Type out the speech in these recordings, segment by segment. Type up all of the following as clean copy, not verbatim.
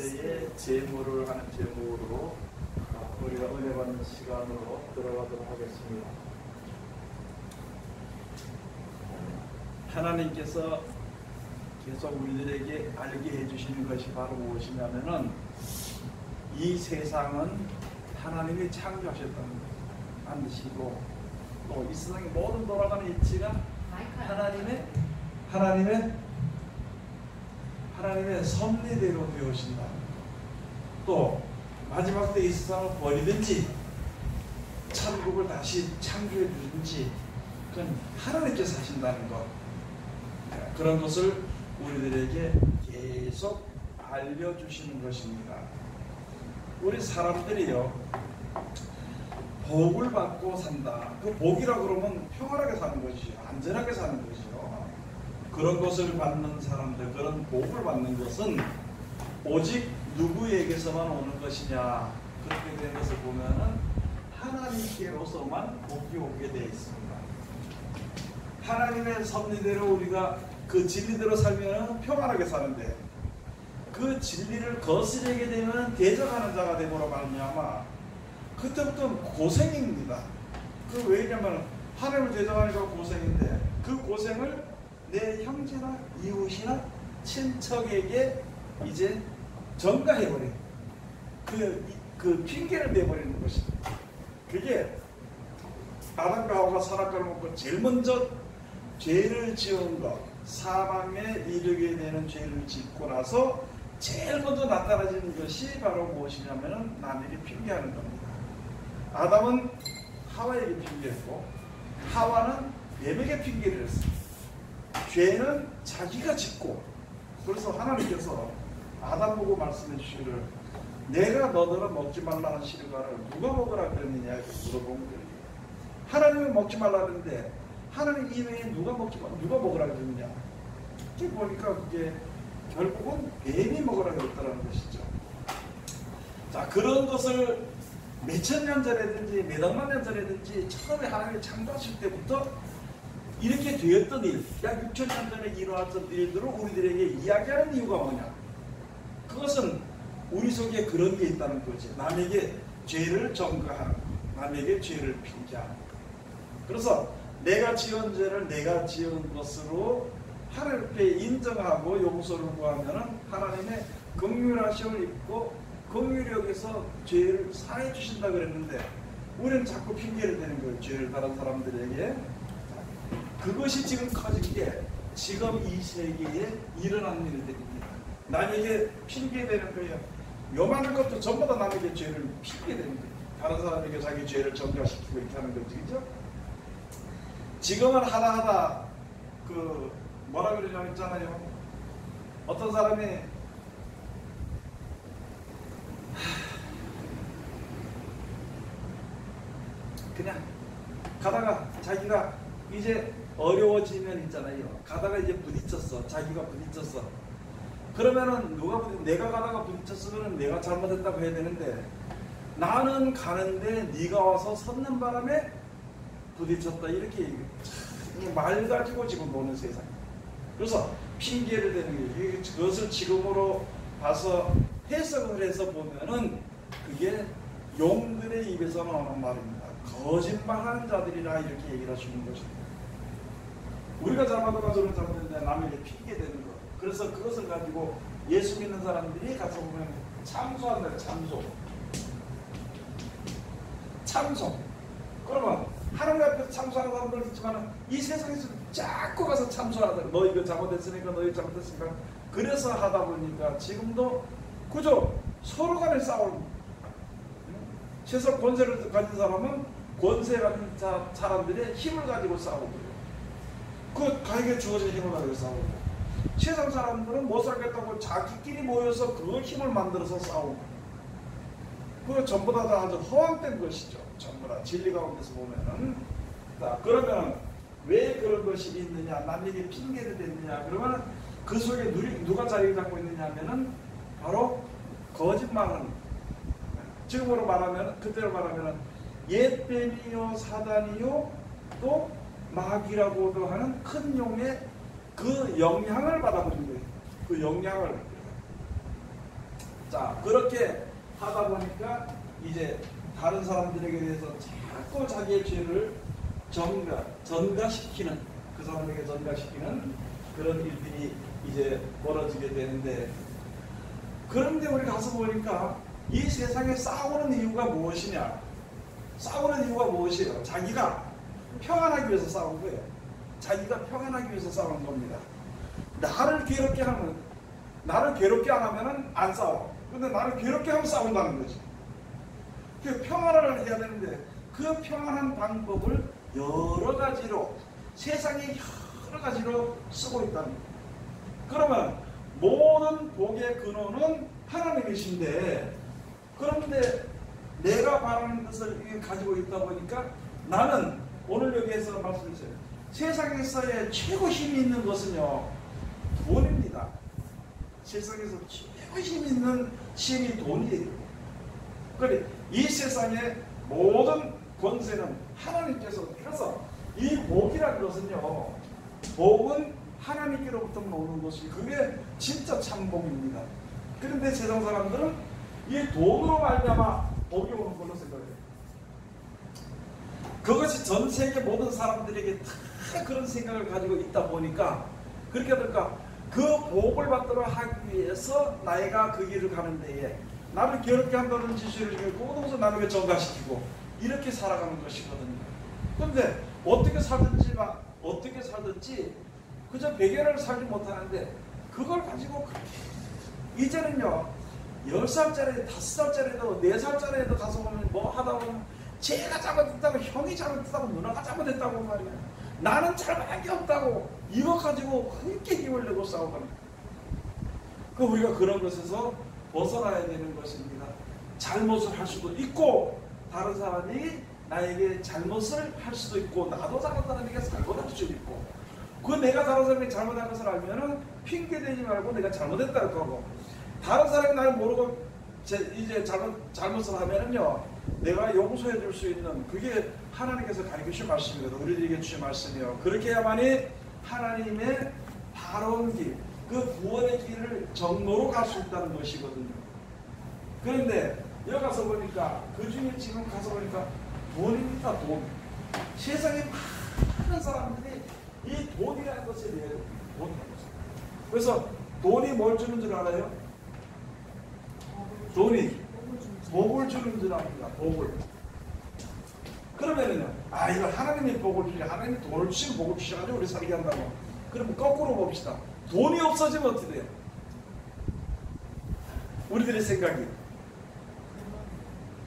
전체의 제물을 하는 제목으로 우리가 은혜 받는 시간으로 들어가도록 하겠습니다. 하나님께서 계속 우리들에게 알게 해주시는 것이 바로 무엇이냐면은 이 세상은 하나님이 창조하셨다는 것 안으시고, 또 이 세상의 모든 돌아가는 이치가 하나님의 섭리대로 되어신다. 또 마지막 때 이 세상을 버리든지 천국을 다시 창조해 주든지 그건 하나님께서 하신다는 것, 그런 것을 우리들에게 계속 알려주시는 것입니다. 우리 사람들이요, 복을 받고 산다. 그 복이라 그러면 평안하게 사는 것이죠. 안전하게 사는 것이죠. 그런 것을 받는 사람들, 그런 복을 받는 것은 오직 누구에게서만 오는 것이냐, 그렇게 된 것을 보면은 하나님께로서만 복이 오게 되어 있습니다. 하나님의 섭리대로 우리가 그 진리대로 살면 평안하게 사는데, 그 진리를 거스르게 되면 대적하는 자가 되므로 말미암아 그때부터 고생입니다. 그 왜냐면 하나님을 대적하니까 고생인데, 그 고생을 내 형제나 이웃이나 친척에게 이제 전가해버린 그 핑계를 내버리는 것입니다. 그게 아담과 하와가 선악과를 먹고 제일 먼저 죄를 지은 것, 사망에 이르게 되는 죄를 짓고 나서 제일 먼저 나타나지는 것이 바로 무엇이냐면 남에게 핑계하는 겁니다. 아담은 하와에게 핑계했고, 하와는 뱀에게 핑계를 했습니다. 죄는 자기가 짓고, 그래서 하나님께서 아담 보고 말씀해 주시기를, 내가 너더러 먹지 말라는 실과를 누가 먹으라 그랬느냐 물어본 거예요. 하나님은 먹지 말라는데 하나님 이외에 누가 먹으라 그랬느냐. 이렇게 보니까 그게 결국은 뱀이 먹으라 그랬다는 것이죠. 자, 그런 것을 몇천 년 전에든지 몇억만 년 전에든지 처음에 하나님이 창조하실 때부터 이렇게 되었던 일, 약 6천 년 전에 일어났던 일들을 우리들에게 이야기하는 이유가 뭐냐? 그것은 우리 속에 그런 게 있다는 거지. 남에게 죄를 전가하는, 남에게 죄를 핑계하는. 그래서 내가 지은 죄를 내가 지은 것으로 하나님 앞에 인정하고 용서를 구하면 하나님의 긍휼하심을 입고 긍휼히 여기서 죄를 사해 주신다 그랬는데, 우리는 자꾸 핑계를 대는 거예요. 죄를 다른 사람들에게. 그것이 지금 커진 게 지금 이 세계에 일어난 일들입니다. 남에게 핑계대는 거예요. 요만한 것도 전부 다 남에게 죄를 핑계대는 거예요. 다른 사람에게 자기 죄를 전가시키고 이렇게 하는 거지, 그죠? 지금은 하다하다 뭐라 그러냐고 했잖아요. 어떤 사람이 그냥 가다가 자기가 이제 어려워지면 있잖아요. 가다가 이제 부딪혔어. 자기가 부딪혔어. 그러면은 내가 가다가 부딪혔으면 내가 잘못했다고 해야 되는데, 나는 가는데 네가 와서 섰는 바람에 부딪혔다, 이렇게 얘기해요. 말 가지고 지금 노는 세상. 그래서 핑계를 대는 거예요. 그것을 지금으로 봐서 해석을 해서 보면은 그게 용들의 입에서 나오는 말입니다. 거짓말하는 자들이라 이렇게 얘기를 하시는 것입니다. 우리가 잘못하고 저는 잘못했는데 남에게 핑계대는 것. 그래서 그것을 가지고 예수 믿는 사람들이 가서 보면 참소한다. 참소. 그러면 하나님 앞에서 참소하는 사람들 있지만 이 세상에서 자꾸 가서 참소하다. 너 이거 잘못했으니까, 너 이거 잘못했으니까. 그래서 하다 보니까 지금도 그저 서로 간에 싸우는. 최소 권세를 가진 사람은 권세 가진 사람들의 힘을 가지고 싸우고, 그 가에게 주어진 힘을 가지고 싸우고, 세상 사람들은 못 살겠다고 자기끼리 모여서 그 힘을 만들어서 싸우고, 그거 전부 다 아주 허황된 것이죠. 전부 다 진리 가운데서 보면은. 자, 그러면 왜 그런 것이 있느냐, 남에게 핑계를 댔느냐, 그러면 그 속에 누가 자리를 잡고 있느냐 하면은 바로 거짓말하는, 지금으로 말하면, 그때로 말하면 옛뱀이요 사단이요 또 마귀라고도 하는 큰 용의 그 영향을 받아버린 거예요. 그 영향을. 자, 그렇게 하다 보니까 이제 다른 사람들에게 대해서 자꾸 자기의 죄를 전가시키는, 그 사람에게 전가시키는 그런 일들이 이제 벌어지게 되는데, 그런데 우리 가서 보니까 이 세상에 싸우는 이유가 무엇이냐? 싸우는 이유가 무엇이에요? 자기가 평안하기 위해서 싸운 거예요. 자기가 평안하기 위해서 싸우는 겁니다. 나를 괴롭게 안 하면은 안 싸워. 근데 나를 괴롭게 하면 싸운다는 거지. 그 평안을 해야 되는데, 그 평안한 방법을 여러 가지로, 세상에 여러 가지로 쓰고 있다는 거예요. 그러면 모든 복의 근원은 하나님이신데, 그런데 내가 바라는 것을 가지고 있다 보니까 나는 오늘 여기에서 말씀드렸어요. 세상에서의 최고 힘이 있는 것은요, 돈입니다. 세상에서 최고 힘이 있는 힘이 돈이에요. 그래, 이 세상의 모든 권세는 하나님께서, 그래서 이 복이라는 것은요, 복은 하나님께로부터 오는 것이, 그게 진짜 참복입니다. 그런데 세상 사람들은 이 돈으로 말미암아 복이 오는 걸로 생각해요. 그것이 전 세계 모든 사람들에게 다 그런 생각을 가지고 있다 보니까 그렇게 될까? 그 복을 받도록 하기 위해서 나이가 그 길을 가는 데에 나를 괴롭게 한다는 지시를 주고 그러면서 나를 전가시키고 이렇게 살아가는 것이거든요. 그런데 어떻게 살든지 그저 배경을 살지 못하는데, 그걸 가지고 그렇게 이제는요, 10살짜리, 5살짜리도 4살짜리도 가서 보면 뭐 하다 보면 쟤가 잘못했다고, 형이 잘못했다고, 누나가 잘못했다고 말이야. 나는 잘못한 게 없다고, 이거 가지고 그렇게 힘을 내고 싸우거든요. 우리가 그런 것에서 벗어나야 되는 것입니다. 잘못을 할 수도 있고, 다른 사람이 나에게 잘못을 할 수도 있고, 나도 다른 사람에게 잘못할 수도 있고, 내가 다른 사람이 잘못한 것을 알면은 핑계대지 말고 내가 잘못했다고 하고, 다른 사람이 나를 모르고 이제 잘못을 하면은요, 내가 용서해 줄 수 있는, 그게 하나님께서 가르쳐 주신 말씀이거든요. 우리들에게 주신 말씀이요. 그렇게 해야만이 하나님의 바로운 길, 그 구원의 길을 정로로 갈 수 있다는 것이거든요. 그런데 여기 가서 보니까, 그 중에 지금 가서 보니까 돈입니다. 돈. 세상에 많은 사람들이 이 돈이라는 것에 대해 돈이라는 것을. 그래서 돈이 뭘 주는 줄 알아요? 돈이 복을 주는 줄 압니다. 복을. 그러면은요, 이거 하나님이 복을 주지, 하나님이 돈을 주시고 복을 주셔가지고 우리 살게 한다고. 그러면 거꾸로 봅시다. 돈이 없어지면 어떻게 돼요? 우리들의 생각이.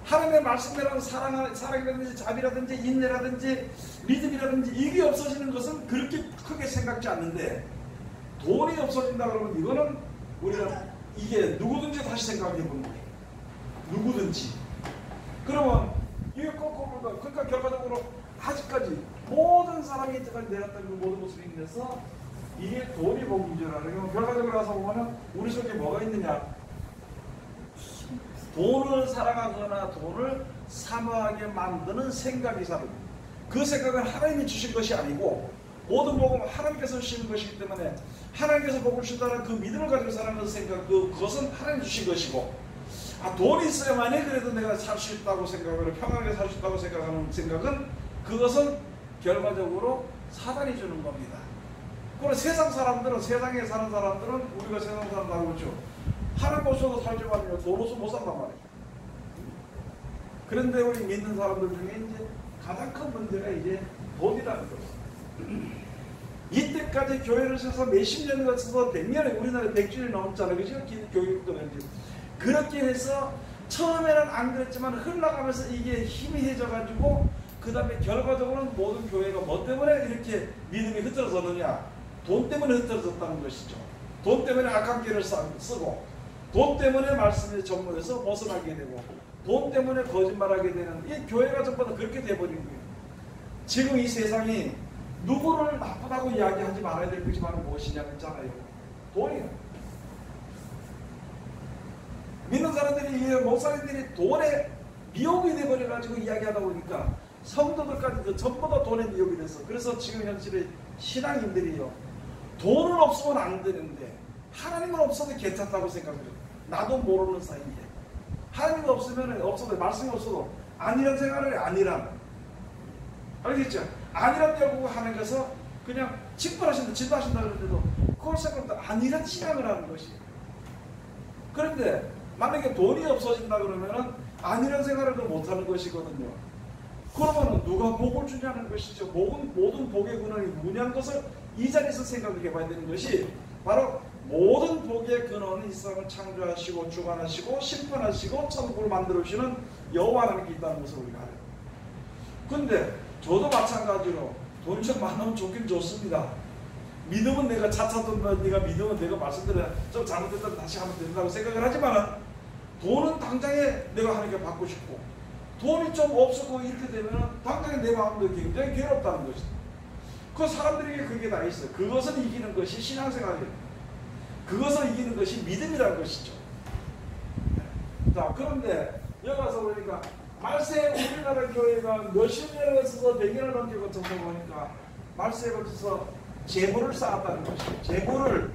하나님의 말씀대로 사랑이라든지 자비라든지 인내라든지 믿음이라든지 이게 없어지는 것은 그렇게 크게 생각지 않는데, 돈이 없어진다 그러면 이거는 우리가 이게 누구든지 다시 생각해 보는 거예요. 누구든지. 그러면 이게 거꾸로, 그러니까 결과적으로 아직까지 모든 사람이 이때까지 내렸던 그 모든 것을 인해서 이게 돈이 복인 줄 알아요. 결과적으로 가서 보면은 우리 속에 뭐가 있느냐? 돈을 사랑하거나 돈을 사모하게 만드는 생각이 사는, 그 생각은 하나님이 주신 것이 아니고 모든 복은 하나님께서 주신 것이기 때문에 하나님께서 복을 주신다는 그 믿음을 가지고 살아가는 생각, 그것은 하나님 주신 것이고, 돈이 있어야만이 그래도 내가 살 수 있다고 생각하고 평안하게 살 수 있다고 생각하는 생각은, 그것은 결과적으로 사단이 주는 겁니다. 그리고 세상에 사는 사람들은, 우리가 세상 사람 다 그렇죠. 하는 것으로 살지 말면 돈으로서 못 산단 말이에요. 그런데 우리 믿는 사람들 중에 이제 가장 큰 문제가 이제 돈이라는 거예요. 이때까지 교회를 서서 몇십 년을 거쳐서 100년에, 우리나라에 100주년이 넘었잖아요. 그죠? 교육도 그렇게 해서 처음에는 안 그랬지만 흘러가면서 이게 희미해져가지고, 그 다음에 결과적으로는 모든 교회가 뭐 때문에 이렇게 믿음이 흐트러졌느냐? 돈 때문에 흐트러졌다는 것이죠. 돈 때문에 악한 길을 쓰고, 돈 때문에 말씀의 전문에서 벗어나게 되고, 돈 때문에 거짓말하게 되는, 이 교회가 전부 다 그렇게 돼버린 거예요. 지금 이 세상이 누구를 나쁘다고 이야기하지 말아야 될 것이만 무엇이냐면 있잖아요. 돈이에요. 믿는 사람들이, 목사님들이 돈에 미혹이 돼버려가지고 이야기하다 보니까 성도들까지 전부 다 돈에 미혹이 돼서, 그래서 지금 현실의 신앙인들이요, 돈은 없으면 안 되는데 하나님은 없어도 괜찮다고 생각해요. 나도 모르는 사이에 하나님 없어도 말씀이 없어도 안일한 생활을 안일함. 알겠죠? 안일하다고 하는 것은 그냥 직분하신다, 진도하신다 그러는데도 그걸 생각보다 안일한 신앙을 하는 것이에요. 그런데 만약에 돈이 없어진다 그러면은 안일한 생활을 못하는 것이거든요. 그러면 누가 복을 주냐는 것이죠. 모든 복의 근원이 뭐냐는 것을 이 자리에서 생각을 해봐야 되는 것이 바로 모든 복의 근원은 이 세상을 창조하시고 주관하시고 심판하시고 천국을 만들어주시는 여호와 하나님께 있다는 것을 우리가 알아요. 근데 저도 마찬가지로 돈이 좀 많으면 좋긴 좋습니다. 믿음은 내가 차차돈 네가 믿으면 내가 말씀드려 좀 잘못했다면 다시 하면 된다고 생각을 하지만 돈은 당장에 내가 하나님께 받고 싶고 돈이 좀 없었고 이렇게 되면 당장에 내 마음도 굉장히 괴롭다는 것이다. 그 사람들에게 그게 다 있어요. 그것을 이기는 것이 신앙생활이에요. 그것을 이기는 것이 믿음이라는 것이죠. 자, 그런데 여기 와서 보니까 말세에 우리나라 교회가 몇십 년에 걸쳐서 100년을 넘게 거쳐서 보니까 말세에 걸쳐서 재물을 쌓았다는 것이에요. 재물을.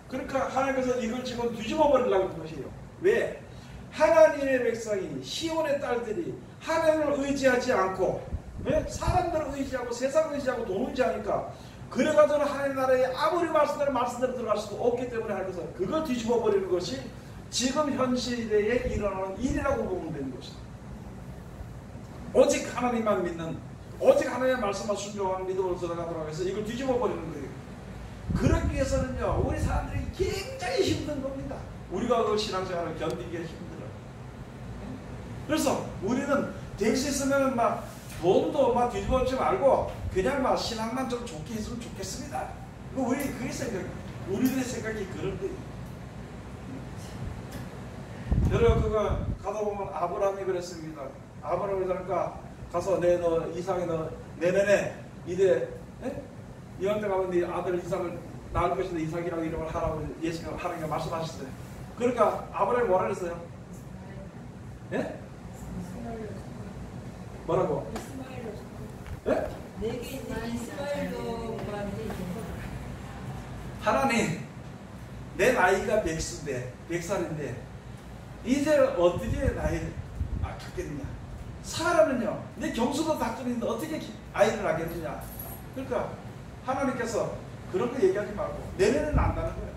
그러니까 하나님께서 이걸 지금 뒤집어 버리려고 하는 것이에요. 왜? 하나님의 백성이 시온의 딸들이 하나님을 의지하지 않고 왜? 사람들을 의지하고 세상을 의지하고 돈을 의지하니까 그래가지고는 하나님 나라에 아무리 말씀대로 들어갈 수도 없기 때문에 하나님께서 그걸 뒤집어 버리는 것이 지금 현 시대에 일어나는 일이라고 보면 되는 것이다. 오직 하나님만 믿는 오직 하나님의 말씀만 순종하는 믿음으로 들어가도록 해서 이걸 뒤집어 버리는 거예요. 그러기 위해서는요 우리 사람들이 굉장히 힘든 겁니다. 우리가 그 신앙생활을 견디기가 힘들어요. 그래서 우리는 될 수 있으면 막 돈도 막 뒤집어지 말고 그냥 막 신앙만 좀 좋게 했으면 좋겠습니다. 그게 생각, 우리들의 생각이 그런데. 여러분 그거 가다 보면 아브라함이 그랬습니다. 아브라함이 그러니까 가서 너 이삭이 너 내년에 이제 이왕 때 가면 네 아들 이삭을 낳을 것인데 이삭이라고 이름을 하라고 예수님 하나님께 말씀하셨어요. 그러니까 아브라함이 뭐라 그랬어요? 예? 뭐라고? 예? 하나님 내 나이가 100살인데 이제 어떻게 나이를 갖겠느냐. 사람은요 내 경수도 닥쳤는데 어떻게 아이를 낳겠느냐. 그러니까 하나님께서 그런 거 얘기하지 말고 내년에는 안다는 거예요.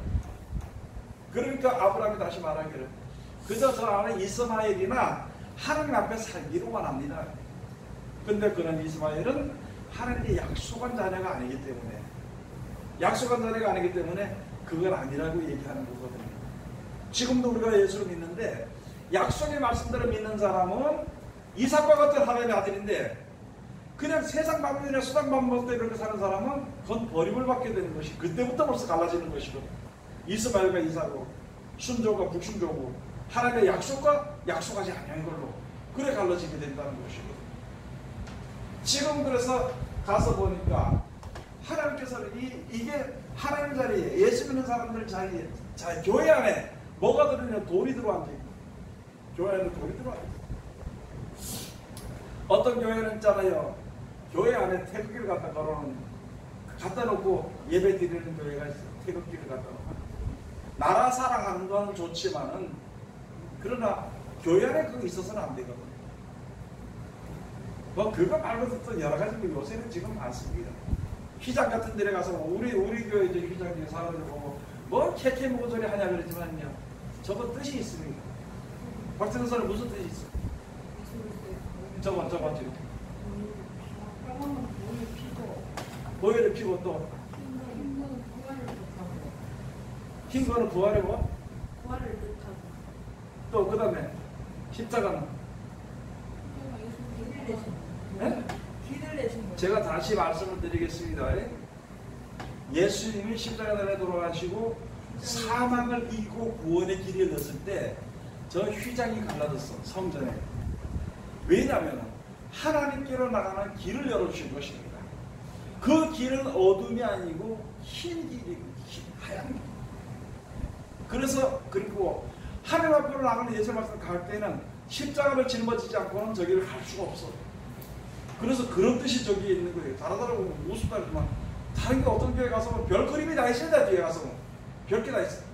그러니까 아브라함이 다시 말하기를 그저 저 안에 이스마엘이나 하나님 앞에 살기로만 합니다. 근데 그런 이스마엘은 하나님의 약속한 자녀가 아니기 때문에 그건 아니라고 얘기하는 거거든요. 지금도 우리가 예수를 믿는데 약속의 말씀대로 믿는 사람은 이삭과 같은 하나님의 아들인데 그냥 세상 방법이나 수당 방법대로 그렇게 사는 사람은 그건 버림을 받게 되는 것이 그때부터 벌써 갈라지는 것이거든요. 이스마엘과 이삭으로 순종과 불순종으로 하나님의 약속과 약속하지 않은 걸로 그래 갈라지게 된다는 것이거든요. 지금 그래서 가서 보니까 하나님께서는 이게 하나님 자리에 예수 믿는 사람들 자리에 교회 안에 뭐가 들어있냐 돈이 들어앉아 있고 교회 안에 돈이 들어앉아 있고 어떤 교회는 있잖아요. 교회 안에 태극기를 갖다 놓고 예배 드리는 교회가 있어요. 태극기를 갖다 놓고 나라 사랑하는 건 좋지만은 그러나 교회 안에 그거 있어서는 안 되거든요. 뭐 그거 말고도 또 여러 가지 요새는 지금 많습니다. 휘장 같은 데에 가서 우리 교회 휘장 중에 사람들 보고 뭐 캐캐 모조리 하냐 그러지만요. 저거 뜻이 있습니다. 박진선 사람 무슨 뜻이 있어요? 저거 지금 보혈을 피고 또 흰 거는 부활의 뭐? 부활을 뜻하고 또 그 다음에 십자가는 길을 내신 거예요. 제가 다시 말씀을 드리겠습니다. 예수님이 십자가에 돌아가시고 사망을 이기고 구원의 길을 넣었을 때 저 휘장이 갈라졌어. 성전에. 왜냐하면 하나님께로 나가는 길을 열어주신 것입니다. 그 길은 어둠이 아니고 흰 길이고 하얀 길. 그래서 그리고 하늘 앞으로 나가는 예수 말씀 갈 때는 십자가를 짊어지지 않고는 저기를 갈 수가 없어. 그래서 그런 뜻이 저기에 있는 거예요. 다르다고 우습다 그러지만 다른 게 어떤 교회 가서 별 그림이 다 있습니다. 뒤에 가서 별게 다 있어.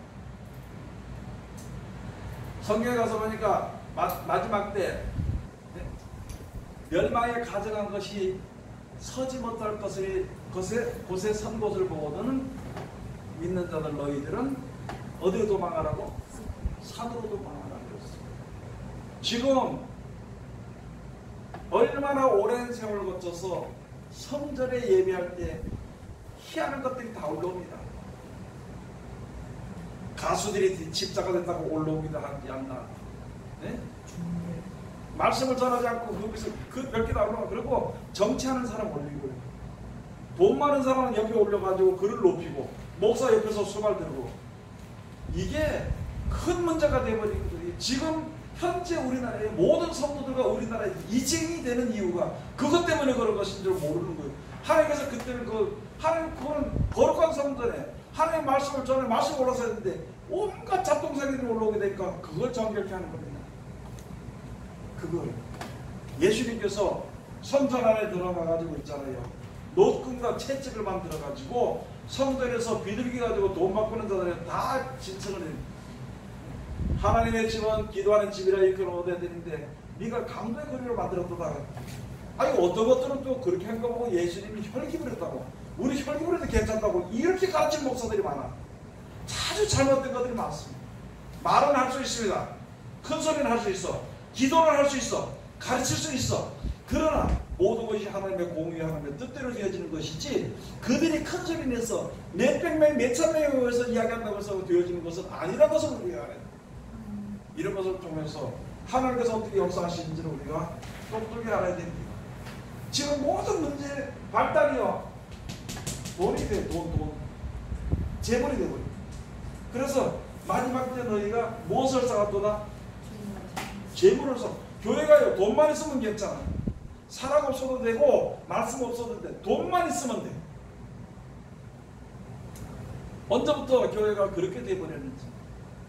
성경에 가서 보니까 마지막 때 멸망에 가져간 것이 서지 못할 곳에 선 곳을 보거든 믿는 자들 너희들은 어디로 도망가라고? 산으로 도망가라고 했어. 지금 얼마나 오랜 세월을 거쳐서 성전에 예배할 때 희한한 것들이 다 올라옵니다. 가수들이 집사가 됐다고 올라오기도 하지 않나. 네? 말씀을 전하지 않고 거기서 그 별게 다 올라가. 그리고 정치하는 사람 올리고 돈 많은 사람은 옆에 올려가지고 글을 높이고 목사 옆에서 수발 들고 이게 큰 문제가 되어버린 거예요. 지금 현재 우리나라의 모든 성도들과 우리나라에 이쟁이 되는 이유가 그것 때문에 그런 것인 줄 모르는 거예요. 하나님께서 그때는 하나님 그건 거룩한 성전에 하나님의 말씀을 전해 말씀 올라서 했는데 온갖 잡동사기들이 올라오게 되니까 그걸 정결케 하는 겁니다. 그걸 예수님께서 성전 안에 들어가가지고 있잖아요. 노끈과 채찍을 만들어가지고 성전에서 비둘기 가지고 돈 바꾸는 자들에 다 진성을 해요. 하나님의 집은 기도하는 집이라 이렇게 얻어야 되는데 네가 강도의 거리를 만들었다가 아니 어떤 것들은 또 그렇게 한 거 보고 예수님이 혈기부렸다고 우리 혈기부려도 괜찮다고 이렇게 가르친 목사들이 많아. 아주 잘못된 것들이 많습니다. 말은 할 수 있습니다. 큰 소리는 할 수 있어. 기도를 할 수 있어. 가르칠 수 있어. 그러나 모든 것이 하나님의 공의 하나님의 뜻대로 되어지는 것이지 그들이 큰 소리 내서 몇백 명, 몇천 명에 의해서 이야기한다고 해서 되어지는 것은 아니라는 것을 우리가 알아야 돼. 이런 것을 통해서 하나님께서 어떻게 역사하시는지를 우리가 똑똑히 알아야 됩니다. 지금 모든 문제의 발달이요. 돈이 돼, 돈. 재물이 되버려. 그래서 마지막 때 너희가 무엇을 쌓았도다? 재물을 쌓아. 교회가요, 돈만 있으면 괜찮아. 사랑 없어도 되고, 말씀 없어도 돼. 돈만 있으면 돼. 언제부터 교회가 그렇게 돼버렸는지.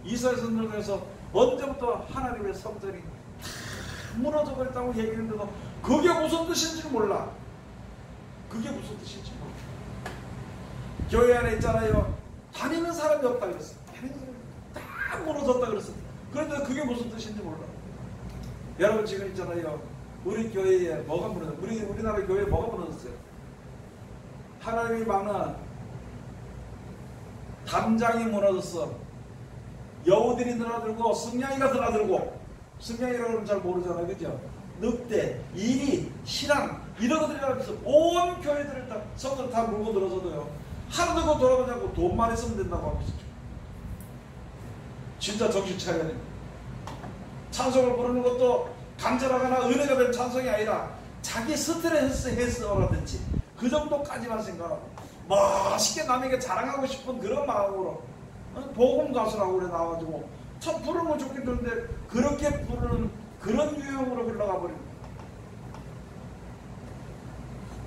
이사야 선전에서 언제부터 하나님의 성전이 다 무너져 버렸다고 얘기했는데도 그게 무슨 뜻인지 몰라. 그게 무슨 뜻인지 몰라. 교회 안에 있잖아요. 다니는 사람이 없다 그랬어. 다니는 사람이 다 무너졌다 그랬어. 그런데 그게 무슨 뜻인지 몰라. 여러분 지금 있잖아요. 우리 교회에 뭐가 무너졌어요? 우리나라 교회에 뭐가 무너졌어요? 하나님이 막는 담장이 무너졌어. 여우들이 드나들고 승냥이가 드나들고 승냥이라고 하면 잘 모르잖아요. 그죠? 늑대, 이리, 신랑 이런 것들이라고 해서 온 교회들을 다 성도를 다 물고 들어서도요. 하나도 그 돌아보지 않고 돈만 있으면 된다고 하고 있죠. 진짜 정신 차려야 됩니다. 찬송을 부르는 것도 간절하거나 은혜가 된 찬송이 아니라 자기 스트레스 해소라든지 그 정도까지만 생각하고 멋있게 남에게 자랑하고 싶은 그런 마음으로 복음 가수라고 그래 나와가지고 참 부르면 좋겠는데 그렇게 부르는 그런 유형으로 흘러가 버립니다.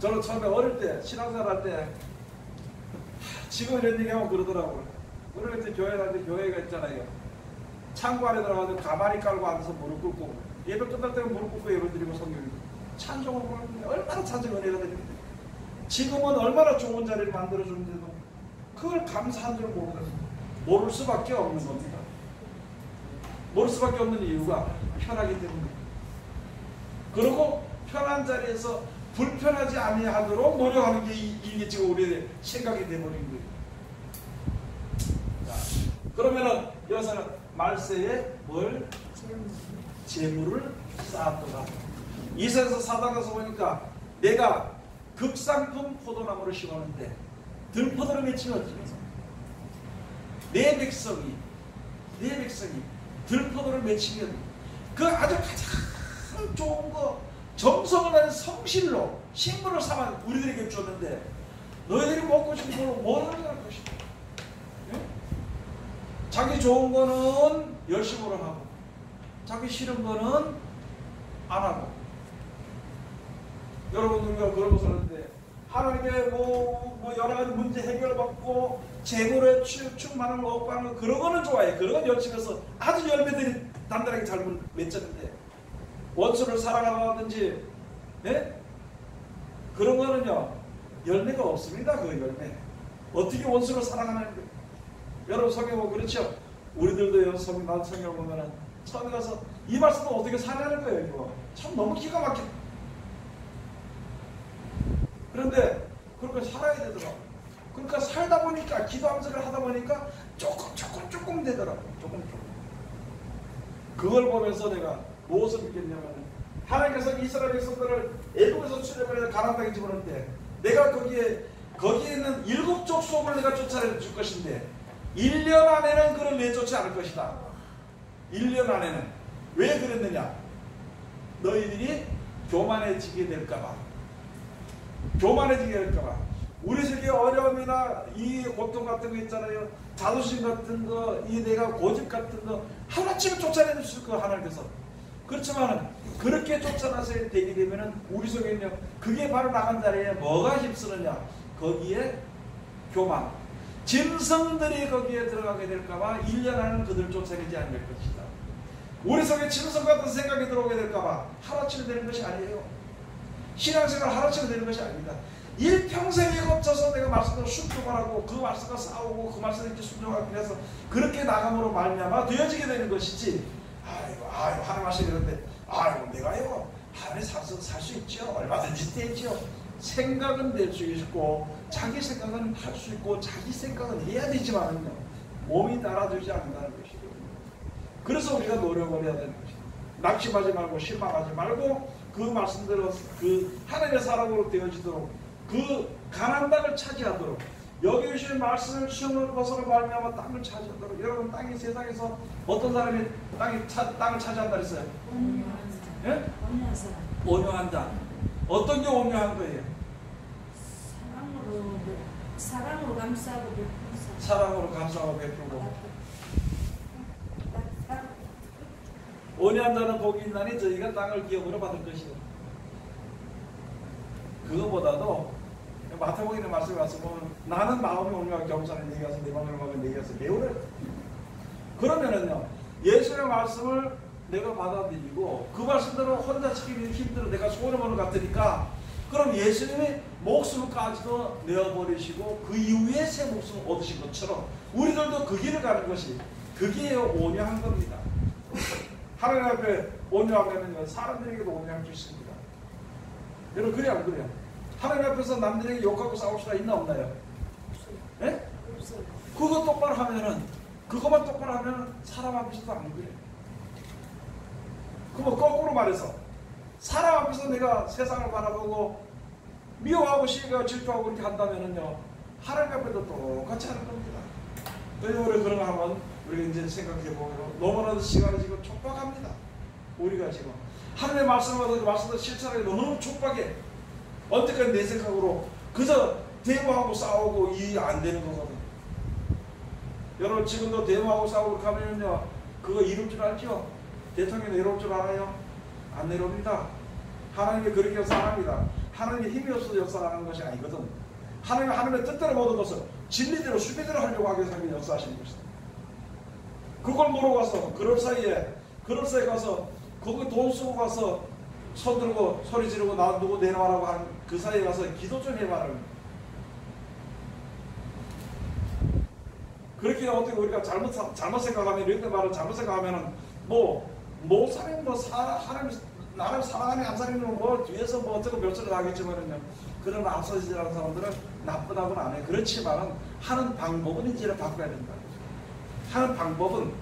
저는 처음에 어릴 때 신앙생활 할 때 지금 이런 얘기하면 그러더라고요. 어릴 때 교회 갈 때 교회가 있잖아요. 창고 안에 들어가서 가만히 깔고 앉아서 무릎 꿇고 예배 끝날 때는 무릎 꿇고 예배 드리고 성경 읽고 찬송을 부르는데 얼마나 찬송 은혜가 됩니다. 지금은 얼마나 좋은 자리를 만들어주는데도 그걸 감사한 줄 모를 수밖에 없는 겁니다. 모를 수밖에 없는 이유가 편하기 때문에. 그리고 편한 자리에서 불편하지 아니하도록 노력하는 게 이게 지금 우리의 생각이 되어버린 거예요. 자, 그러면은 여기서는 말세에 뭘? 재물을 쌓았도다. 이사야서 4장에서 보니까 내가 극상품 포도나무를 심었는데 들포도를 맺히었지. 내 백성이 들포도를 맺히면 그 아주 가장 좋은 거 정성을 다한 성실로 식물을 삼아 우리들에게 줬는데 너희들이 먹고 싶은 걸로 뭘 할 것이다. 네? 자기 좋은 거는 열심으로 하고 자기 싫은 거는 안 하고. 여러분 우리가 그런 것을 하는데 하나님의 뭐 여러 가지 문제 해결받고 재물에 충만한 거 얻고 하는 거 그런 거는 좋아해. 그런 건 열심히 해서 아주 열매들이 단단하게 잘 맺혔는데 원수를 사랑하든지 네? 그런 거는요 열매가 없습니다. 그 열매 어떻게 원수를 사랑하는 거예요? 여러분 성경 보면 그렇죠? 우리들도요 성경 보면은 처음에 가서 이 말씀을 어떻게 사냐는 거예요. 이거 참 너무 기가 막혀. 그런데 그렇게 살아야 되더라고. 그러니까 살다 보니까 기도하면서 하다 보니까 조금 되더라고. 조금. 그걸 보면서 내가 무엇을 느꼈냐면 하나님께서 이스라엘 백성들을 애국에서 출애굽해서 가나안 땅에 집어넣을 때 내가 거기에는 7족 속을 내가 쫓아내 줄 것인데 1년 안에는 그를 내쫓지 않을 것이다. 1년 안에는. 왜 그랬느냐? 너희들이 교만해지게 될까봐. 교만해지게 될까봐. 우리 세계 어려움이나 이 고통 같은 거 있잖아요. 자존심 같은 거, 이 내가 고집 같은 거 하나쯤 쫓아내 주실 거 하나님께서. 그렇지만 그렇게 쫓아나서 되게 되면은 우리 속에는요. 그게 바로 나간 자리에 뭐가 힘쓰느냐? 거기에 교만. 짐승들이 거기에 들어가게 될까봐 1년 안에는 그들을 쫓아내지 않을 것이다. 우리 속에 짐승 같은 생각이 들어오게 될까봐 하루아침에 되는 것이 아니에요. 신앙생활 하루아침에 되는 것이 아닙니다. 일평생에 거쳐서 내가 말씀으로 순종하고 그 말씀과 싸우고 그 말씀에 이렇게 순종하기 위해서 그렇게 나감으로 말미암아 되어지게 되는 것이지. 아이고 하나님 말씀이 그런데 아이고 내가요 하나님 살 수 있죠. 얼마든지 되죠. 생각은 될 수 있고 자기 생각은 할 수 있고 자기 생각은 해야 되지만은요 몸이 따라주지 않는다는 것이거든요. 그래서 우리가 노력을 해야 되는 것이죠. 낙심하지 말고 실망하지 말고 그 말씀대로 그 하나님의 사람으로 되어지도록 그 가나안 땅을 차지하도록 여기 주신 말씀을 시험을 벗어나 말미암아 땅을 차지하도록. 여러분 땅이 세상에서 어떤 사람이 땅을 차지한다 그랬어요? 예? 온유한 자. 어떤 게 온유한 거예요? 사랑으로 감싸고 베푸고. 사랑으로 감싸고 베푸고. 온유한 자는 복이 있나니 저희가 땅을 기업으로 받을 것이다. 그거보다도 마태복음 있는 말씀에 와서 보면 나는 마음이 온유하고 겸손해 내게 와서 내 마음을 먹으면 내게 와서 배우래. 그러면은요 예수의 말씀을 내가 받아들이고 그 말씀대로 혼자 지키기 힘들어 내가 소원을 같으니까 그럼 예수님이 목숨까지도 내어버리시고 그 이후에 새 목숨을 얻으신 것처럼 우리들도 그 길을 가는 것이 그게 온유한 겁니다. 하나님 앞에 온유하면 사람들에게도 온유할 수 있습니다. 여러분 그래요 안 그래요? 하나님 앞에서 남들에게 욕하고 싸울 수가 있나 없나요? 예? 없어요. 그거 똑바로 하면은 그것만 똑바로 하면 사람 앞에서도 안 그래요. 그럼 거꾸로 말해서 사람 앞에서 내가 세상을 바라보고 미워하고 시기하고 질투하고 그렇게 한다면은요 하나님 앞에도 똑같이 하는 겁니다. 그래서 우리 그런 거 하면 우리가 이제 생각해보면 너무나도 시간이 지금 촉박합니다. 우리가 지금 하나님의 말씀을 받아서 말씀을 실천하기 너무 촉박해. 언제까지 내 생각으로 그저 대화하고 싸우고 이해 안 되는 거거든. 여러분 지금도 대화하고 싸우고 가면요 그거 이룰 줄 알죠? 대통령이 내려올 줄 알아요? 안 내려옵니다. 하나님이 그렇게 역사합니다. 하나님의 힘이 없어서 역사하는 것이 아니거든. 하나님의 뜻대로 모든 것을 진리대로 수비대로 하려고 하기 위해서 역사하시는 것이다. 그걸 모르고 가서 그럴 사이에 가서 거기 돈 쓰고 가서 손 들고 소리 지르고 나 누구 내놔라고 하는 그 사이에 가서 기도 좀 해봐라. 그렇게 어떻게 우리가 잘못 생각하면 이렇게 말을 잘못 생각하면은 하나님 나를 사랑하는 한 사람이면 뒤에서 어쩌고 별소리 하겠지만은요 그런 앞서지라는 사람들은 나쁘다고는 안 해요. 그렇지만은 하는 방법은 이제는 바꿔야 된다. 하는 방법은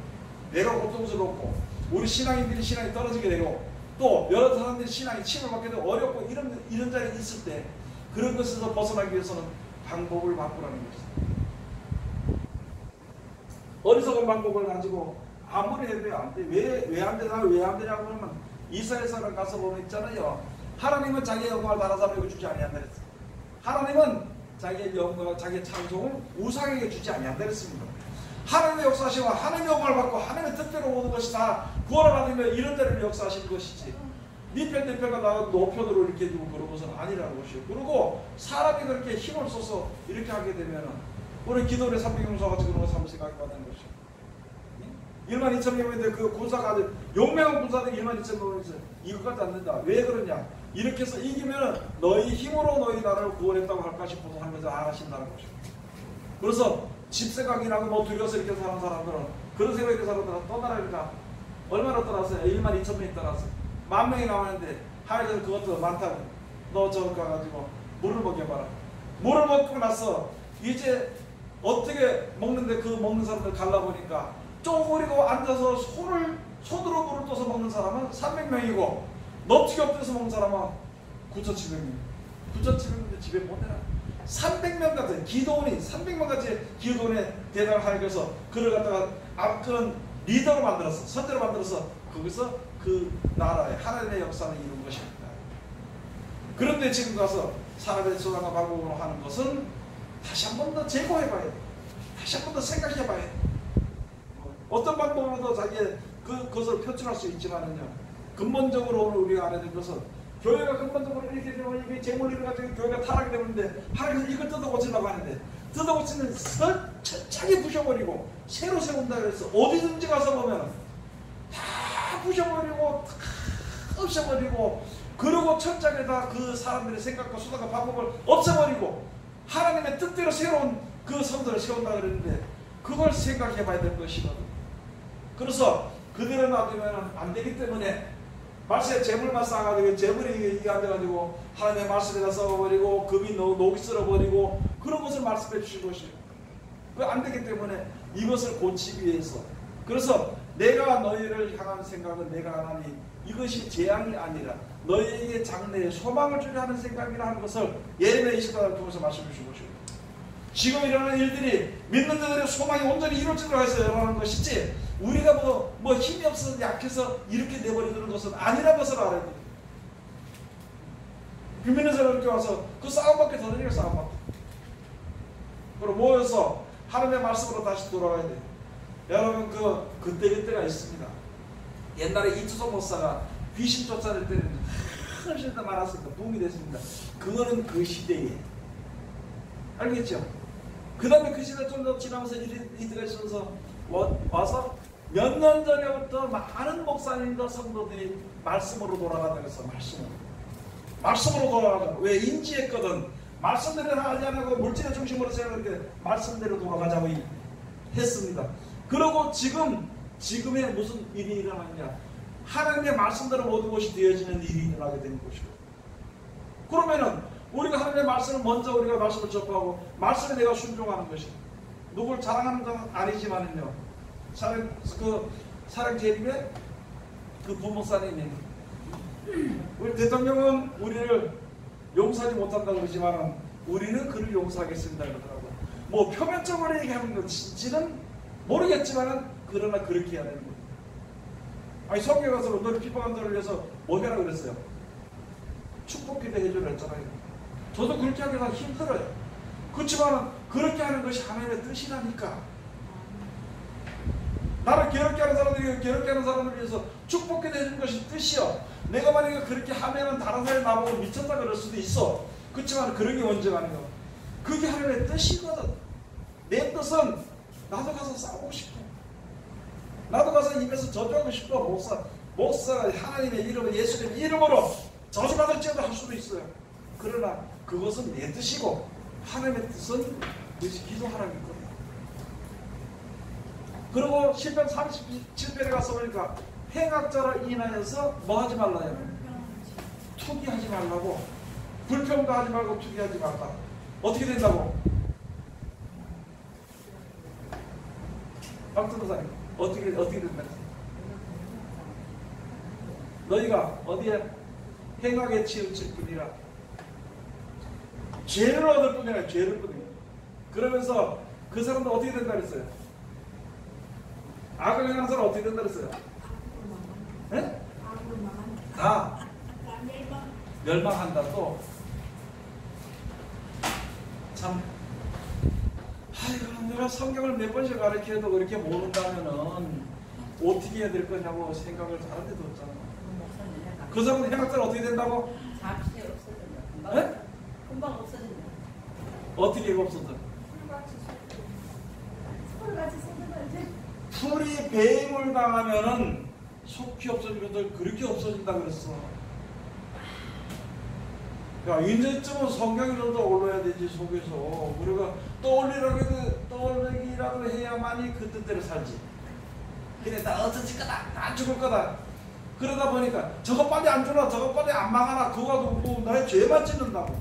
내가 고통스럽고 우리 신앙인들이 신앙이 떨어지게 되고 또 여러 사람들이 신앙이 침을 받게 되고 어렵고 이런 자리에 있을 때 그런 것에서 벗어나기 위해서는 방법을 바꾸라는 것입니다. 어리석은 방법을 가지고 아무리 해도 안 돼. 왜 안 되냐? 왜 안 되냐고 하면 이스라엘서를 가서 보면 있잖아요. 하나님은 자기의 영광을 다른 사람에게 주지 아니한다 그랬어요. 하나님은 자기의 영광, 자기의 찬송을 우상에게 주지 아니한다 그랬습니다. 하나님의 역사하시고 하나님의 영광을 받고 하나님의 뜻대로 오는 것이 다 구원을 받으며 이런 데를 역사하시는 것이지 네 편가 나가 노편으로 이렇게 두고 그런 것은 아니라는 것이에요. 그리고 사람이 그렇게 힘을 써서 이렇게 하게 되면은 우리 기도의 300용사가 지금 그런 거 한번 생각해 봤다는 것이에요. 1만 2천 명인데 그 군사가 용맹한 군사들이 1만 2천 명이 있어요. 이거까지 안 된다. 왜 그러냐? 이렇게 해서 이기면 너희 힘으로 너희 나라를 구원했다고 할까 싶어서 하는 것을 안 하신다는 것이에요. 그래서 집 생각이 나고 두려워서 이렇게 사는 사람들은 그런 생각이 드는 사람들은 떠나라니까 얼마나 떠났어요? 1만 2천 명이 떠났어요. 10,000명이 나왔는데 하여튼 그것도 많다고. 너 저기 가가지고 물을 먹여봐라. 물을 먹고 나서 이제 어떻게 먹는데 그 먹는 사람들 갈라보니까 쪼그리고 앉아서 손으로 물을 떠서 먹는 사람은 300명이고 넙치기 엎드려서 먹는 사람은 9,700명. 9,700명인데 집에 못 내놔. 300명 같은 기도원이 300명 같이 기도원에 대단을 하기 위해서 그를 갖다가 그런 리더로 만들었어. 선대로 만들어서 거기서 그 나라의 하나님의 역사를 이룬 것입니다. 그런데 지금 가서 사람의 소망과 방법으로 하는 것은 다시 한 번 더 재고해봐야 돼. 다시 한 번 더 생각해봐야 돼. 어떤 방법으로도 자기의 그것을 표출할 수 있지만은요, 근본적으로 오늘 우리가 알아야 될 것은 교회가 근본적으로 이렇게 되면 이게 재물리를 가지고 교회가 타락이 되는데 하나님께서 이걸 뜯어고치려고 하는데 뜯어고치는 철저하게 부셔버리고 새로 세운다 그래서 어디든지 가서 보면 다 부셔버리고 다 없애버리고 그러고 철저하게 그 사람들의 생각과 수단과 방법을 없애버리고 하나님의 뜻대로 새로운 그 성도를 세운다 그랬는데 그걸 생각해 봐야 될 것이거든. 그래서 그대로 놔두면 안 되기 때문에 말씀에 재물만 쌓아가지고 재물이 이게 안 돼가지고 하나님의 말씀에다 썩어버리고 금이 녹이 쓸어버리고 그런 것을 말씀해 주신 것이에요. 그 안 되기 때문에 이것을 고치기 위해서 그래서 내가 너희를 향한 생각은 내가 하나니 이것이 재앙이 아니라 너희에게 장래에 소망을 주려 하는 생각이라 하는 것을 예레미야 29장을 통해서 말씀해 주신 것이고 지금 일어나는 일들이 믿는 자들의 소망이 온전히 이루어지도록 해서 일어나는 것이지 우리가 뭐 힘이 없어서 약해서 이렇게 내버리는 것은 아니라는 것을 알아야 돼요. 믿는 사람이 이렇게 와서 그 싸움밖에 더 되니까 싸움밖에. 그리고 모여서 하나님의 말씀으로 다시 돌아가야 돼요. 여러분 그때가 있습니다. 옛날에 이투성 목사가 귀신 쫓아낼 때는 훨씬 더 많았습니다. 붐이 됐습니다. 그거는 그 시대에 알겠죠? 그 다음에 그 시대 좀 더 지나면서 이때가 있어서 와서 몇 년 전에부터 많은 목사님과 성도들이 말씀으로 돌아가자 그래서 말씀으로 돌아가자. 왜? 인지했거든. 말씀대로 하지 않고 물질의 중심으로 생각할 말씀대로 돌아가자고 했습니다. 그리고 지금의 무슨 일이 일어났냐? 하나님의 말씀대로 모든 것이 되어지는 일이 일어나게 된 것이고. 그러면은 우리가 하나님의 말씀을 먼저 우리가 말씀을 접하고 말씀에 내가 순종하는 것이 누굴 자랑하는 건 아니지만은요. 사랑제일의 그 부목사님이 우리 대통령은 우리를 용서하지 못한다고 그러지만 우리는 그를 용서하겠습니다 그러더라고요. 뭐 표면적으로 얘기하는 건지는 모르겠지만 그러나 그렇게 해야 되는 거예요. 아니 성경에 가서 너를 핍박한 자를 위해서 뭐 해라 그랬어요? 축복기도 해주라 했잖아요. 저도 그렇게 하기가 힘들어요. 그렇지만 그렇게 하는 것이 하나님의 뜻이라니까. 나를 괴롭게 하는 사람들이 괴롭게 하는 사람을 위해서 축복기도 해주는 것이 뜻이요. 내가 만약에 그렇게 하면은 다른 사람이 나보고 미쳤다 그럴 수도 있어. 그렇지만 그런 게 원죄가 아니야. 그게 하나님의 뜻이거든. 내 뜻은 나도 가서 싸우고 싶어. 나도 가서 입에서 저주하고 싶어. 목사가 하나님의 이름으로 예수님의 이름으로 저주받을지어도 할 수도 있어요. 그러나 그것은 내 뜻이고 하나님의 뜻은 기도하라는 거예요. 그리고 시편 37편에 가서 보니까 행악자로 인하여서 뭐 하지 말라요? 투기하지 말라고. 불평도 하지 말고 투기하지 말라. 어떻게 된다고? 박전도사님 어떻게 된다? 너희가 어디에 행악에 치우칠 뿐이라 죄를 얻을 뿐이라 죄를 뿐이라. 그러면서 그 사람들 어떻게 된다 그랬어요? 악을 행하는 사람 어떻게 된다 그랬어요? 네? 다 멸망한다. 또 참 아이고 내가 성경을 몇 번씩 가르쳐도 그렇게 모른다면은 어떻게 해야 될 거냐고 생각을 다른 데도 없잖아. 그 사람은 행악자는 어떻게 된다고? 잠시 없어진다. 네? 금방 없어진다. 어떻게 없어져? 풀같이 생겨나지. 풀이 배임을 당하면은 속히 없어지거든. 그렇게 없어진다 그랬어. 야, 이제쯤은 성경이 좀 더 올라야 되지, 속에서. 우리가 떠올리기라도 해야만이 그 뜻대로 살지. 그래 나 어쩌질 거다. 나 안 죽을 거다. 그러다 보니까 저거 빨리 안 주나 저거 빨리 안 망하나 그거가 뭐 나의 죄만 짓는다고.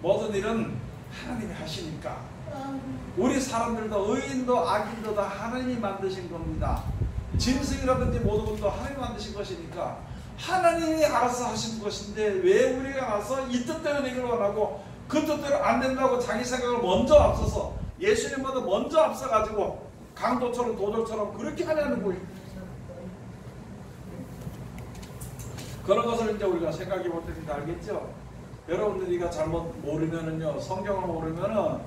모든 일은 하나님이 하시니까 우리 사람들도 의인도 악인도 다 하나님이 만드신 겁니다. 짐승이라든지 모든 것도 하나님이 만드신 것이니까 하나님이 알아서 하신 것인데 왜 우리가 나서 이 뜻대로 되기를 원하고 그 뜻대로 안 된다고 자기 생각을 먼저 앞서서 예수님보다 먼저 앞서가지고 강도처럼 도적처럼 그렇게 하냐는 거예요. 그런 것을 이제 우리가 생각해 볼 때는 알겠죠? 여러분들이가 잘못 모르면은요, 성경을 모르면은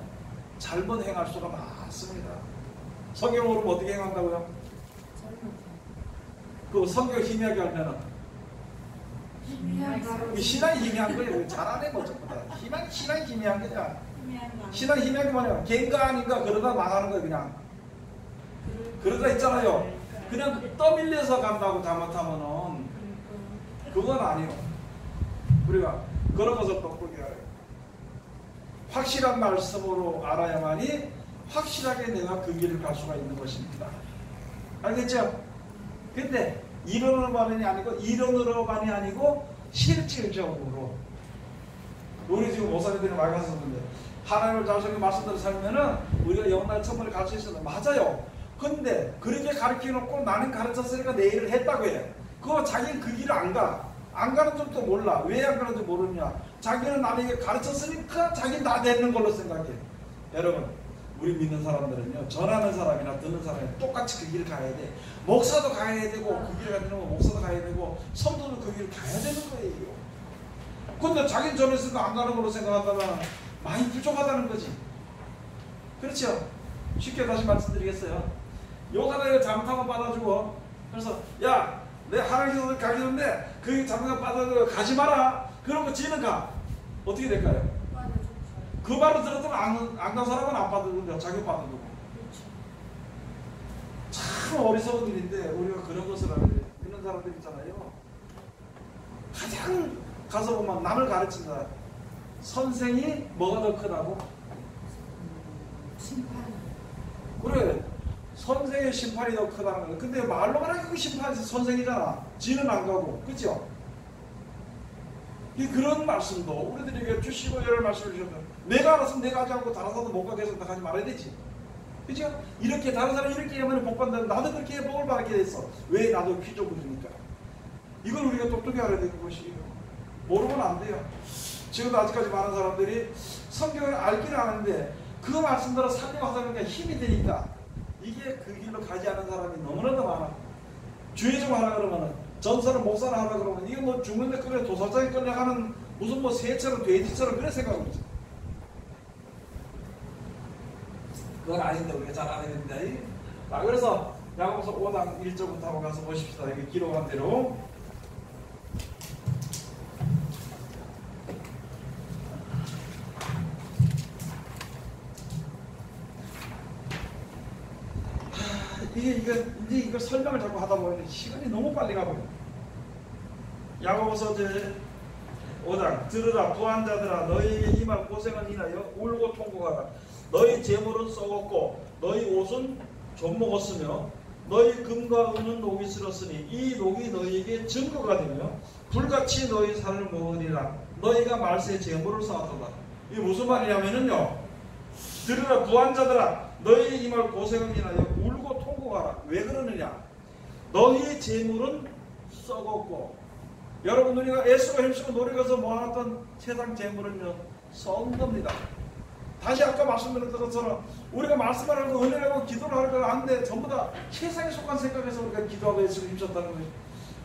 잘못 행할 수가 많습니다. 성경을 모르면 어떻게 행한다고요? 그 성경 희미하게 알면은 신앙이 희미한 거예요. 잘하네 뭐 전부 다. 신앙이 희미한 거야. 신앙이 희미한 게 뭐냐? 개인가 아닌가 그러다 망하는 거예요 그냥. 그러다 있잖아요. 그냥 떠밀려서 간다고 잘못하면은 그건 아니에요. 우리가 그런 것을 똑똑히 알아요. 확실한 말씀으로 알아야만이 확실하게 내가 그 길을 갈 수가 있는 것입니다. 알겠죠? 근데 이론으로만이 아니고 이론으로만이 아니고 실질적으로 우리 지금 목사님들이 많이 가셨는데 하나님을 자신의 말씀대로 살면은 우리가 영원한 천국에 갈 수 있어요. 맞아요. 근데 그렇게 가르쳐 놓고 나는 가르쳤으니까 내 일을 했다고 해. 그거 자기는 그 길을 안 가. 안 가는 줄도 몰라. 왜 안 가는지 모르냐. 자기는 남에게 가르쳤으니까 자기는 다 되는 걸로 생각해. 여러분, 우리 믿는 사람들은요, 전하는 사람이나 듣는 사람이 똑같이 그 길을 가야 돼. 목사도 가야 되고, 그 길을 가야 되고, 목사도 가야 되고, 성도도 그 길을 가야 되는 거예요. 근데 자기는 전했으니까 안 가는 걸로 생각한다면 많이 부족하다는 거지. 그렇죠? 쉽게 다시 말씀드리겠어요. 요가다가 잘못하면 받아주고, 그래서, 야, 내 하나님께서 가기는데 그 잘못하면 받아주고 가지 마라. 그러고 지는 가. 어떻게 될까요? 그 말을 들었더니 안 간 사람은 안 받아주는데 자기 받아주고. 참 어리석은 일인데 우리가 그런 것을 알아야 돼요. 믿는 사람들 있잖아요. 가장 가서 보면 남을 가르친다. 선생이 뭐가 더 크다고? 심판. 그래. 선생의 심판이 더 크다는 거예요. 근데 말로 말하면 그 심판이 선생이잖아. 지는 안 가고. 그죠? 그런 말씀도 우리들에게 주시고 여러 말씀을 주셨다. 내가 알아서 내가 하지 않고 다른 사람도 못 가게 해서 하지 말아야 되지. 그죠? 이렇게 다른 사람이 이렇게 하면 복 받는다. 나도 그렇게 복을 받게 됐어. 왜? 나도 귀족이니까. 이걸 우리가 똑똑히 알아야 되는 것이에요. 모르면 안 돼요. 지금도 아직까지 많은 사람들이 성경을 알기는 아는데 그 말씀대로 살려고 하다 보니까 힘이 되니까 이게 그 길로 가지 않은 사람이 너무나도 많아. 주의 좀 하라 그러면은 전사를 목사를 하라 그러면 이게 뭐 죽는데 그래 도살장에 끌려가는 무슨 뭐 새처럼 돼지처럼 그래 생각하고 있어. 그건 아닌데 우리가 잘 알아야 됩니다. 자, 그래서 야고보서 5장 1절부터 한번 가서 보십시다. 여기 기록한 대로. 이걸 설명을 자꾸 하다 보니 시간이 너무 빨리 가버려. 야고보서 5장 들으라 부한자들아 너희에게 임할 고생은 인하여 울고 통곡하라. 너희 재물은 썩었고 너희 옷은 좀 먹었으며 너희 금과 은은 녹이 슬었으니 이 녹이 너희에게 증거가 되며 불같이 너희 살을 먹으리라. 너희가 말세에 재물을 쌓았도다. 이게 무슨 말이냐면요, 들으라 부한자들아 너희 임할 고생은 인하여 울고 통곡하라. 왜 그러느냐? 너희 재물은 썩었고, 여러분 우리가 애쓰고 힘쓰고 노력해서 모아놨던 세상 재물은요 썩은 겁니다. 다시 아까 말씀드렸던 것처럼 우리가 말씀을 하고 은혜를 하고 기도를 하려고 하는데 전부 다 세상에 속한 생각에서 우리가 기도하고 애쓰고 힘썼다는 거예요.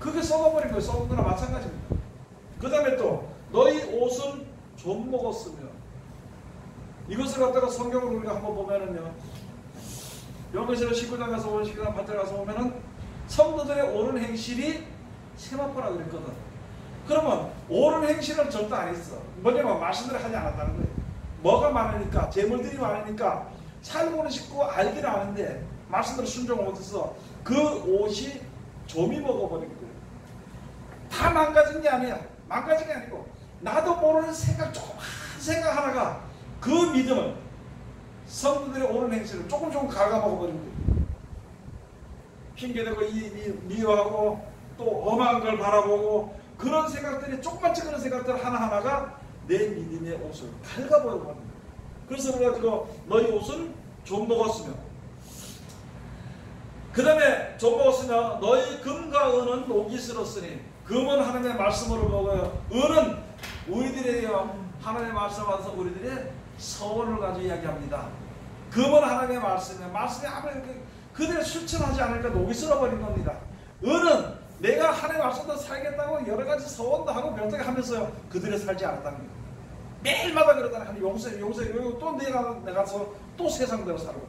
그게 썩어버린 거예요. 썩은 거나 마찬가지입니다. 그 다음에 또 너희 옷은 좀 먹었으며, 이것을 갖다가 성경을 우리가 한번 보면은요, 요한계시록 19장 가서 보면 19장 8절 가서 보면은 성도들의 옳은 행실이 세마포라 그랬거든. 그러면 옳은 행실은 절대 안 했어. 뭐냐면 말씀대로 하지 않았다는 거예요. 뭐가 많으니까, 재물들이 많으니까 살고는 싶고 알기는 아는데 말씀대로 순종을 못해서 그 옷이 좀이 먹어버린 거예요. 다 망가진 게 아니야. 망가진 게 아니고 나도 모르는 생각, 조그만 생각 하나가 그 믿음을, 성도들의 옳은 행실을 조금 갉아먹어버린 거예요. 핑계대고 미워하고 또 엄한 걸 바라보고 그런 생각들이 조그맣지 그런 생각들 하나하나가 내 믿음의 옷을 갉아버리고 합니다. 그래서 그래가지고 너희 옷은 좀 먹었으며 그 다음에 좀 먹었으며 너희 금과 은은 녹이 슬었으니 금은 하나님의 말씀으로 먹어요. 은은 우리들이에요. 하나님의 말씀을 받아서 우리들의 서원을 가지고 이야기합니다. 금은 하나님의 말씀이에요. 말씀이 아무리 그들의 실천하지 않으니까 녹이 슬어버린 겁니다. 은은 내가 하나님의 말씀도 살겠다고 여러 가지 서원도 하고 별다게 하면서요. 그들이 살지 않았다는 거예요. 매일마다 그러잖아요. 하나님 용서해 또 내가서 또 세상대로 살고.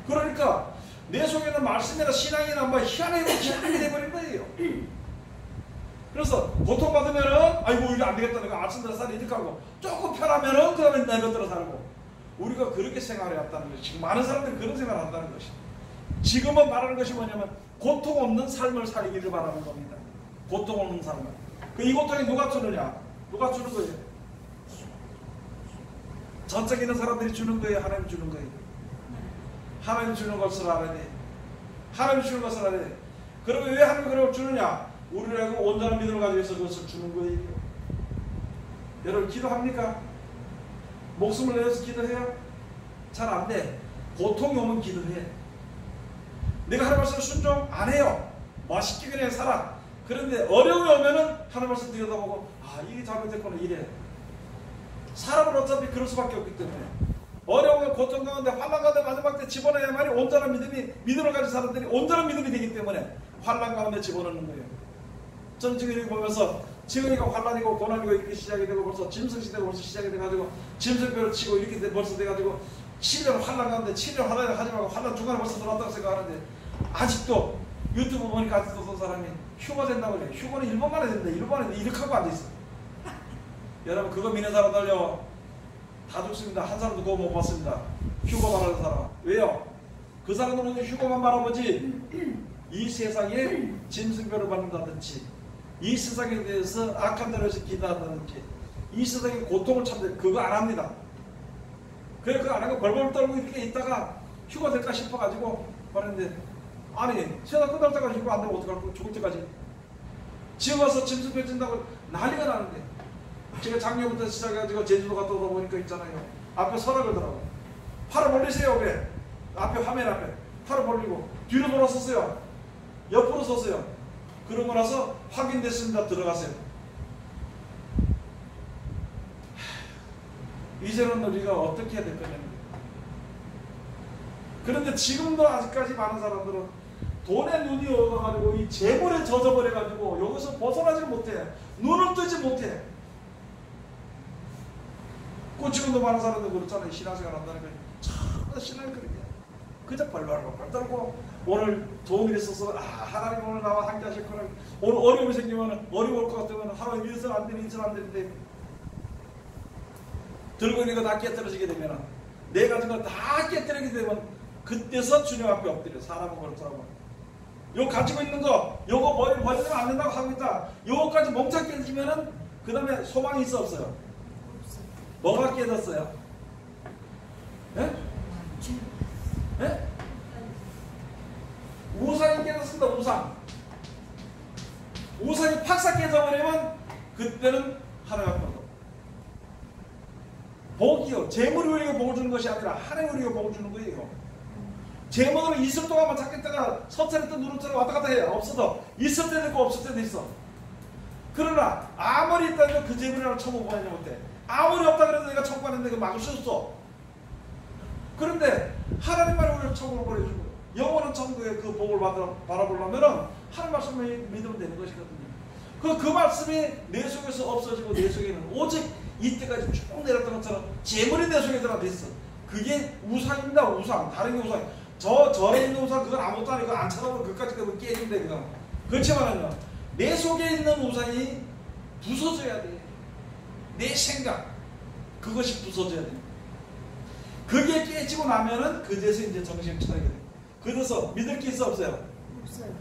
그러니까 내 속에는 말씀이나 신앙이나 뭐 희한하게 돼버린 거예요. 그래서 고통받으면은 아이고 이게 안 되겠다 내가 아침대로 살이 이렇게 하고 조금 편하면은 그 다음에 내 것대로 살고 우리가 그렇게 생활해 왔다는 것이 지금 많은 사람들이 그런 생활을 한다는 것이 지금은 말하는 것이 뭐냐면 고통 없는 삶을 살기를 바라는 겁니다. 고통 없는 삶을. 이 고통이 누가 주느냐? 누가 주는 거예요? 전적에 있는 사람들이 주는 거예요? 하나님 주는 거예요? 하나님 주는 것을 알아야 돼. 하나님 주는 것을 알아야 돼. 그러면 왜 하나님이 그걸 주느냐? 우리라고 온전한 믿음을 가지고 있어 그것을 주는 거예요. 여러분 기도합니까? 목숨을 내어서 기도해요? 잘 안 돼. 고통이 오면 기도해. 내가 하나님 말씀을 순종 안 해요. 맛있게 그냥 살아. 그런데 어려움이 오면은 하나님 말씀 들여다보고 아 이게 잘못됐구나 이래. 사람은 어차피 그럴 수밖에 없기 때문에 어려움과 고통 가운데 환난 가운데 마지막 때 집어넣어야만이 온전한 믿음을 가진 사람들이 온전한 믿음이 되기 때문에 환난 가운데 집어넣는 거예요. 전 지금 이렇게 보면서 지금 이거 환난이고 고난이고 이렇게 시작이 되고 벌써 짐승시대가 벌써 시작이 돼가지고 짐승뼈를 치고 이렇게 벌써 돼가지고 7년 환난 가운데 7년 환난을 하지 말고 환난 중간에 벌써 들어왔다고 생각하는데 아직도 유튜브 보니까 아직도 어떤 사람이 휴가 된다고 그래요. 휴가는 1번 만에 된대. 1번 만에 이렇게 하고 앉아있어. 여러분 그거 믿는 사람들요 다 죽습니다. 한 사람도 그거 못 봤습니다. 휴가 말하는 사람. 왜요? 그 사람들은 휴가만 말하지 이 세상에 짐승뼈를 받는다든지 이 세상에 대해서 악한 대로 해서 기도한다든지 이 세상의 고통을 참는 그거 안 합니다. 그래 그거 안 하고 벌벌 떨고 이렇게 있다가 휴가 될까 싶어가지고 말했는데 아니 세상 끝날 때까지 휴가 안 되면 어떡할 거야? 죽을 때까지 지금 와서 짐승뼈 찐다고 난리가 나는데 제가 작년부터 시작해가지고 제주도 갔다 오다 보니까 있잖아요. 앞에 서랍을 더라고 팔을 벌리세요. 그래 앞에 화면 앞에 팔을 벌리고 뒤로 돌아섰어요. 옆으로 섰어요. 그러고 나서 확인됐습니다. 들어가세요. 이제는 우리가 어떻게 해야 될 거냐. 그런데 지금도 아직까지 많은 사람들은 돈에 눈이 어가지고 이 재물에 젖어버려가지고 여기서 벗어나지 못해. 눈을 뜨지 못해. 그 지금도 많은 사람들 그렇잖아요. 신앙생활 한다는 걸. 참 신앙이 그렇게 그저 벌벌 떨고 오늘 좋은 일이 있어서 하나님 오늘 나와 함께 하셨구나. 오늘 어려움이 생기면 어려울 것 같으면 하나님 이래서 안 되니 이래서 안 되는데 들고 있는 거 다 깨뜨려지게 되면 내 가진 거 다 깨뜨리게 되면 그때서 주님 앞에 엎드려. 사람은 그렇더라고. 요 가지고 있는 거 요거 버리면 안 된다고 하고 있다. 요거까지 멍청 깨지면은 그 다음에 소망이 있어 없어요? 뭐가 깨졌어요? 예? 예? 우상이 깨졌습니다. 우상이 팍싹 깨져버리면 그때는 하나님 앞에 복이요. 재물이 우리에게 복을 주는 것이 아니라 하나님이 우리에게 복을 주는 거예요. 재물은 있을 동안만 찾겠다가 서천에 누르처럼 왔다 갔다 해요. 없어도 있을 때도 있고 없을 때도 있어. 그러나 아무리 있다면 그 재물이라고 천국 보내지 못해. 아무리 없다 그래도 내가 천국 가는데 그 막을 수 없어. 그런데 하나님만이 우리를 천국을 보내주고 영원한 천국의 그 복을 바라보려면 하나님 말씀을 믿으면 되는 것이거든요. 그 말씀이 내 속에서 없어지고 내 속에는 오직 이때까지 쭉 내렸던 것처럼 재물이 내 속에 들어가 있어. 그게 우상입니다. 우상. 다른 게 우상. 절에 있는 우상 그건 아무것도 아니고 안 찾아보면 그까지 되면 깨진대 그건. 그렇지만은요 내 속에 있는 우상이 부서져야 돼. 내 생각 그것이 부서져야 돼. 그게 깨지고 나면은 그제서 이제 정신을 차리게 돼. 그래서 믿을 게 있어 없어요? 없어요.